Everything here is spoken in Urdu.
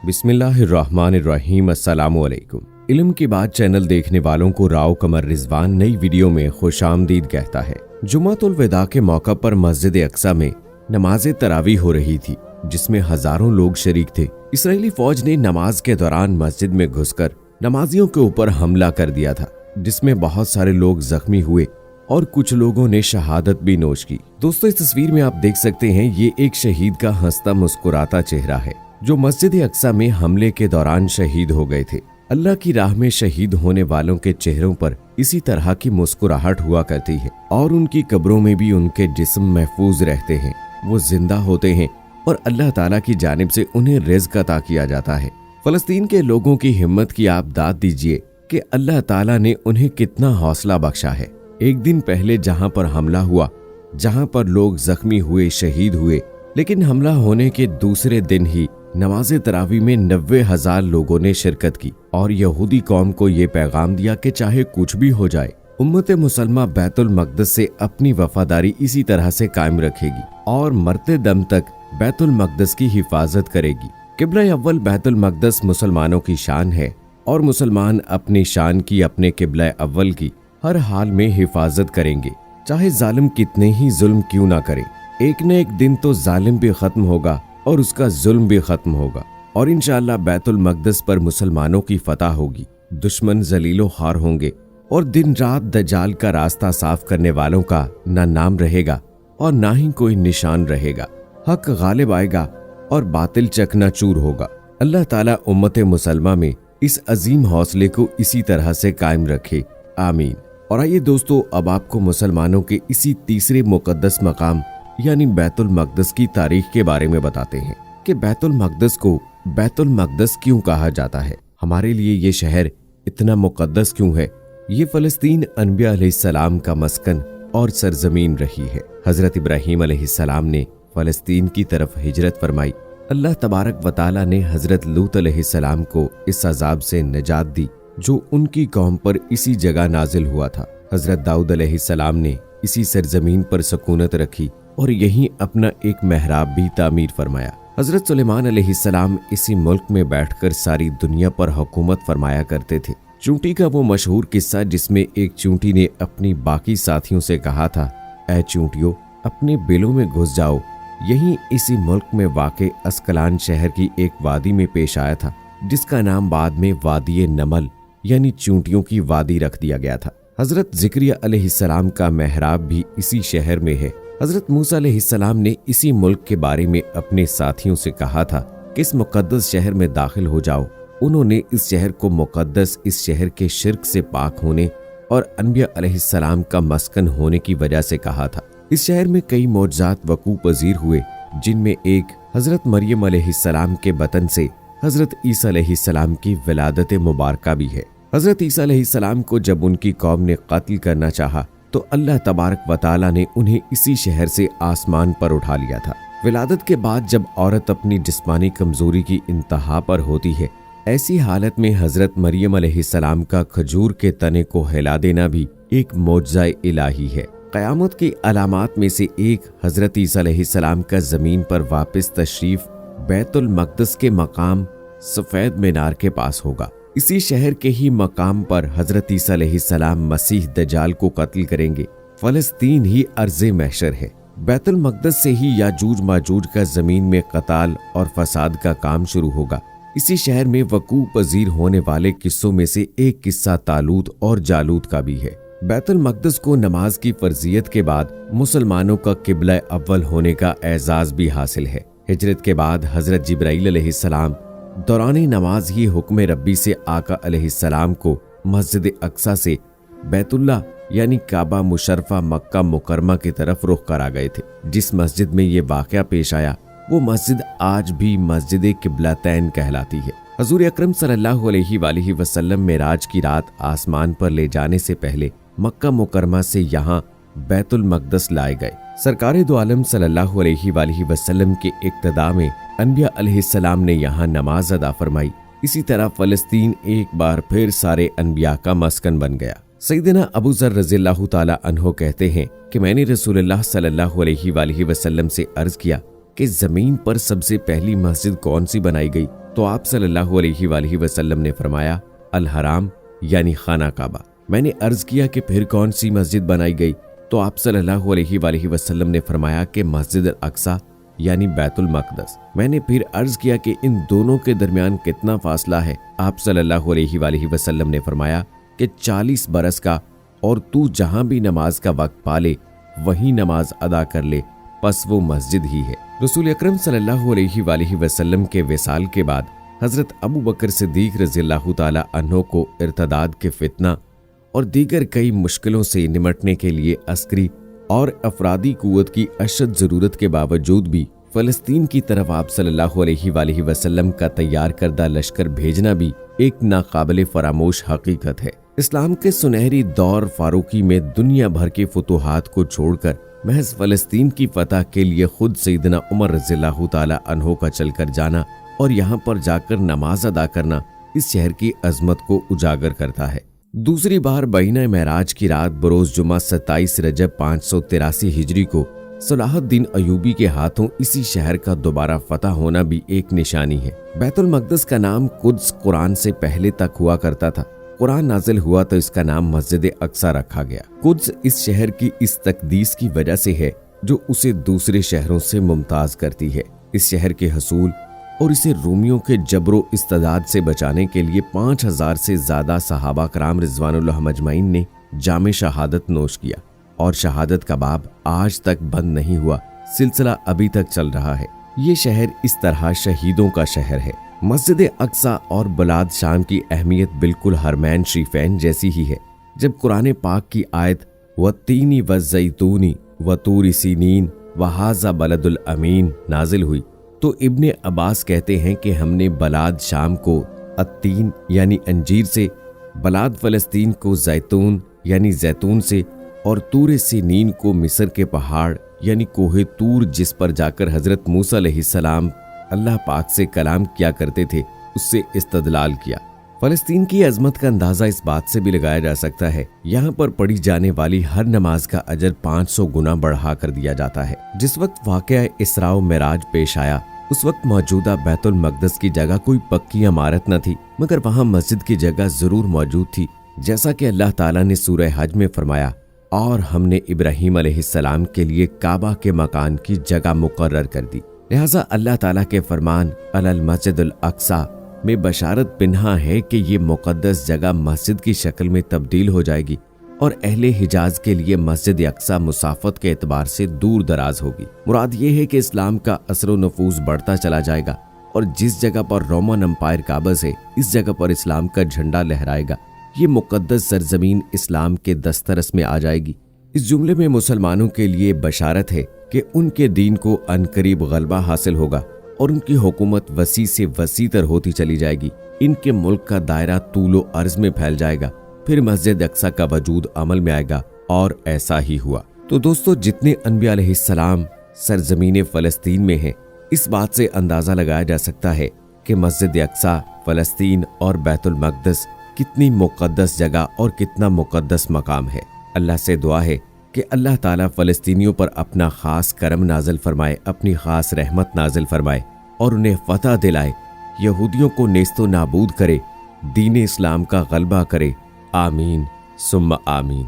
بسم اللہ الرحمن الرحیم۔ السلام علیکم۔ علم کی بات چینل دیکھنے والوں کو راؤ قمر رضوان نئی ویڈیو میں خوش آمدید کہتا ہے۔ جمعۃ الوداع کے موقع پر مسجد اقصی میں نماز تراویح ہو رہی تھی، جس میں ہزاروں لوگ شریک تھے۔ اسرائیلی فوج نے نماز کے دوران مسجد میں گھس کر نمازیوں کے اوپر حملہ کر دیا تھا، جس میں بہت سارے لوگ زخمی ہوئے اور کچھ لوگوں نے شہادت بھی نوش کی۔ دوستو، اس تصویر میں آپ دیکھ سکتے ہیں یہ ایک شہید کا ہنستا مسکراتا چہرہ ہے جو مسجد اقصی میں حملے کے دوران شہید ہو گئے تھے۔ اللہ کی راہ میں شہید ہونے والوں کے چہروں پر اسی طرح کی مسکراہٹ ہوا کرتی ہے اور ان کی قبروں میں بھی ان کے جسم محفوظ رہتے ہیں، وہ زندہ ہوتے ہیں اور اللہ تعالیٰ کی جانب سے انہیں رزق عطا کیا جاتا ہے۔ فلسطین کے لوگوں کی ہمت کی آپ داد دیجئے کہ اللہ تعالیٰ نے انہیں کتنا حوصلہ بخشا ہے۔ ایک دن پہلے جہاں پر حملہ ہوا، جہاں پر لوگ زخمی ہوئے، شہید ہوئے، لیکن حملہ ہونے کے دوسرے دن ہی نماز تراویح میں 90,000 لوگوں نے شرکت کی اور یہودی قوم کو یہ پیغام دیا کہ چاہے کچھ بھی ہو جائے، امت مسلمہ بیت المقدس سے اپنی وفاداری اسی طرح سے قائم رکھے گی اور مرتے دم تک بیت المقدس کی حفاظت کرے گی۔ قبلہ اول بیت المقدس مسلمانوں کی شان ہے اور مسلمان اپنی شان کی، اپنے قبلہ اول کی ہر حال میں حفاظت کریں گے، چاہے ظالم کتنے ہی ظلم کیوں نہ کرے۔ ایک نہ ایک دن تو ظالم بھی ختم ہوگا اور اس کا ظلم بھی ختم ہوگا اور انشاءاللہ بیت المقدس پر مسلمانوں کی فتح ہوگی، دشمن ذلیل و خوار ہوں گے اور دن رات دجال کا راستہ صاف کرنے والوں کا نہ نام رہے گا اور نہ ہی کوئی نشان رہے گا۔ حق غالب آئے گا اور باطل چکنا چور ہوگا۔ اللہ تعالیٰ امت مسلمہ میں اس عظیم حوصلے کو اسی طرح سے قائم رکھے، آمین۔ اور آئیے دوستو، اب آپ کو مسلمانوں کے اسی تیسرے مقدس مقام یعنی بیت المقدس کی تاریخ کے بارے میں بتاتے ہیں کہ بیت المقدس کو بیت المقدس کیوں کہا جاتا ہے، ہمارے لیے یہ شہر اتنا مقدس کیوں ہے۔ یہ فلسطین انبیاء علیہ السلام کا مسکن اور سرزمین رہی ہے۔ حضرت ابراہیم علیہ السلام نے فلسطین کی طرف ہجرت فرمائی۔ اللہ تبارک و تعالیٰ نے حضرت لوط علیہ السلام کو اس عذاب سے نجات دی جو ان کی قوم پر اسی جگہ نازل ہوا تھا۔ حضرت داؤد علیہ السلام نے اسی سرزمین پر سکونت رکھی اور یہیں اپنا ایک محراب بھی تعمیر فرمایا۔ حضرت سلیمان علیہ السلام اسی ملک میں بیٹھ کر ساری دنیا پر حکومت فرمایا کرتے تھے۔ چونٹی کا وہ مشہور قصہ جس میں ایک چونٹی نے اپنی باقی ساتھیوں سے کہا تھا، اے چونٹیوں، اپنے بلوں میں گھس جاؤ، یہیں اسی ملک میں واقع اسکلان شہر کی ایک وادی میں پیش آیا تھا جس کا نام بعد میں وادی نمل یعنی چونٹیوں کی وادی رکھ دیا گیا تھا۔ حضرت زکریا علیہ السلام کا محراب بھی اسی شہر میں ہے۔ حضرت موسیٰ علیہ السلام نے اسی ملک کے بارے میں اپنے ساتھیوں سے کہا تھا کہ اس مقدس شہر میں داخل ہو جاؤ۔ انہوں نے اس شہر کو مقدس، اس شہر کے شرک سے پاک ہونے اور انبیاء علیہ السلام کا مسکن ہونے کی وجہ سے کہا تھا۔ اس شہر میں کئی معجزات وقوع پذیر ہوئے، جن میں ایک حضرت مریم علیہ السلام کے بطن سے حضرت عیسیٰ علیہ السلام کی ولادت مبارکہ بھی ہے۔ حضرت عیسیٰ علیہ السلام کو جب ان کی قوم نے قتل کرنا چاہا تو اللہ تبارک و تعالیٰ نے انہیں اسی شہر سے آسمان پر اٹھا لیا تھا۔ ولادت کے بعد جب عورت اپنی جسمانی کمزوری کی انتہا پر ہوتی ہے، ایسی حالت میں حضرت مریم علیہ السلام کا کھجور کے تنے کو ہلا دینا بھی ایک معجزہ الہی ہے۔ قیامت کی علامات میں سے ایک حضرت عیسیٰ علیہ السلام کا زمین پر واپس تشریف بیت المقدس کے مقام سفید مینار کے پاس ہوگا۔ اسی شہر کے ہی مقام پر حضرت عیسیٰ علیہ السلام مسیح دجال کو قتل کریں گے۔ فلسطین ہی ارض محشر ہے۔ بیت المقدس سے ہی یاجوج ماجوج کا زمین میں قتال اور فساد کا کام شروع ہوگا۔ اسی شہر میں وقوع پذیر ہونے والے قصوں میں سے ایک قصہ طالوت اور جالوت کا بھی ہے۔ بیت المقدس کو نماز کی فرضیت کے بعد مسلمانوں کا قبلہ اول ہونے کا اعزاز بھی حاصل ہے۔ ہجرت کے بعد حضرت جبرائیل علیہ السلام دوران نماز ہی حکم ربی سے آقا علیہ السلام کو مسجد اقصی سے بیت اللہ یعنی کعبہ مشرفہ مکہ مکرمہ کی طرف رخ کرا گئے تھے۔ جس مسجد میں یہ واقعہ پیش آیا وہ مسجد آج بھی مسجد قبلتین کہلاتی ہے۔ حضور اکرم صلی اللہ علیہ وآلہ وسلم معراج کی رات آسمان پر لے جانے سے پہلے مکہ مکرمہ سے یہاں بیت المقدس لائے گئے۔ سرکار دو عالم صلی اللہ علیہ وآلہ وسلم کے اقتداء میں انبیاء علیہ السلام نے یہاں نماز ادا فرمائی۔ اسی طرح فلسطین ایک بار پھر سارے انبیاء کا مسکن بن گیا۔ سیدنا ابو ذر رضی اللہ تعالی عنہ کہتے ہیں کہ میں نے رسول اللہ صلی اللہ علیہ وآلہ وسلم سے عرض کیا کہ زمین پر سب سے پہلی مسجد کون سی بنائی گئی؟ تو آپ صلی اللہ علیہ وآلہ وسلم نے فرمایا الحرام یعنی خانہ کعبہ۔ میں نے عرض کیا کہ پھر کون سی مسجد بنائی گئی؟ تو آپ صلی اللہ علیہ وآلہ وسلم نے فرمایا کہ مسجد الاقصی یعنی بیت المقدس۔ میں نے پھر عرض کیا کہ ان دونوں کے درمیان کتنا فاصلہ ہے؟ آپ صلی اللہ علیہ وآلہ وسلم نے فرمایا کہ 40 برس کا، اور تو جہاں بھی نماز کا وقت پالے وہیں نماز ادا کر لے، پس وہ مسجد ہی ہے۔ رسول اکرم صلی اللہ علیہ وآلہ وسلم کے وصال کے بعد حضرت ابو بکر صدیق رضی اللہ تعالی عنہ کو ارتداد کے فتنہ اور دیگر کئی مشکلوں سے نمٹنے کے لیے عسکری اور افرادی قوت کی اشد ضرورت کے باوجود بھی فلسطین کی طرف آپ صلی اللہ علیہ وآلہ وسلم کا تیار کردہ لشکر بھیجنا بھی ایک ناقابل فراموش حقیقت ہے۔ اسلام کے سنہری دور فاروقی میں دنیا بھر کے فتوحات کو چھوڑ کر محض فلسطین کی فتح کے لیے خود سیدنا عمر رضی اللہ تعالی عنہ کا چل کر جانا اور یہاں پر جا کر نماز ادا کرنا اس شہر کی عظمت کو اجاگر کرتا ہے۔ دوسری بار بینہ معراج کی رات بروز جمعہ 27 رجب 583 ہجری کو صلاح الدین ایوبی کے ہاتھوں اسی شہر کا دوبارہ فتح ہونا بھی ایک نشانی ہے۔ بیت المقدس کا نام قدس قرآن سے پہلے تک ہوا کرتا تھا۔ قرآن نازل ہوا تو اس کا نام مسجد اقصی رکھا گیا۔ قدس اس شہر کی اس تقدیس کی وجہ سے ہے جو اسے دوسرے شہروں سے ممتاز کرتی ہے۔ اس شہر کے حصول اور اسے رومیوں کے جبر و استبداد سے بچانے کے لیے 5000 سے زیادہ صحابہ کرام رضوان اللہ مجمعین نے جام شہادت نوش کیا، اور شہادت کا باب آج تک بند نہیں ہوا، سلسلہ ابھی تک چل رہا ہے۔ یہ شہر اس طرح شہیدوں کا شہر ہے۔ مسجد اقصی اور بلاد شام کی اہمیت بالکل حرمین شریفین جیسی ہی ہے۔ جب قرآن پاک کی آیت والتین والزیتون وطور سینین وہذا بلد الامین نازل ہوئی تو ابن عباس کہتے ہیں کہ ہم نے بلاد شام کو التین یعنی انجیر سے، بلاد فلسطین کو زیتون یعنی زیتون سے، اور طور سینین کو مصر کے پہاڑ یعنی کوہ طور جس پر جا کر حضرت موسیٰ علیہ السلام اللہ پاک سے کلام کیا کرتے تھے، اس سے استدلال کیا۔ فلسطین کی عظمت کا اندازہ اس بات سے بھی لگایا جا سکتا ہے، یہاں پر پڑھی جانے والی ہر نماز کا اجر 500 گنا بڑھا کر دیا جاتا ہے۔ جس وقت واقعہ اسراء و معراج پیش آیا اس وقت موجودہ بیت المقدس کی جگہ کوئی پکی عمارت نہ تھی، مگر وہاں مسجد کی جگہ ضرور موجود تھی، جیسا کہ اللہ تعالیٰ نے سورہ حج میں فرمایا اور ہم نے ابراہیم علیہ السلام کے لیے کعبہ کے مکان کی جگہ مقرر کر دی۔ لہٰذا اللہ تعالیٰ کے فرمان علی المسجد الاقصی میں بشارت پنہاں ہے کہ یہ مقدس جگہ مسجد کی شکل میں تبدیل ہو جائے گی، اور اہل حجاز کے لیے مسجد اقصی مسافت کے اعتبار سے دور دراز ہوگی۔ مراد یہ ہے کہ اسلام کا اثر و نفوذ بڑھتا چلا جائے گا، اور جس جگہ پر رومن امپائر قابض ہے اس جگہ پر اسلام کا جھنڈا لہرائے گا۔ یہ مقدس سرزمین اسلام کے دسترس میں آ جائے گی۔ اس جملے میں مسلمانوں کے لیے بشارت ہے کہ ان کے دین کو عنقریب غلبہ حاصل ہوگا اور ان کی حکومت وسیع سے وسیع تر ہوتی چلی جائے گی۔ ان کے ملک کا دائرہ طول و عرض میں پھیل جائے گا، پھر مسجد اقصی کا وجود عمل میں آئے گا، اور ایسا ہی ہوا۔ تو دوستو، جتنے انبیاء علیہ السلام سرزمین فلسطین میں ہیں، اس بات سے اندازہ لگایا جا سکتا ہے کہ مسجد اقصی، فلسطین اور بیت المقدس کتنی مقدس جگہ اور کتنا مقدس مقام ہے۔ اللہ سے دعا ہے کہ اللہ تعالیٰ فلسطینیوں پر اپنا خاص کرم نازل فرمائے، اپنی خاص رحمت نازل فرمائے اور انہیں فتح دلائے، یہودیوں کو نیست و نابود کرے، دین اسلام کا غلبہ کرے۔ آمین ثم آمین۔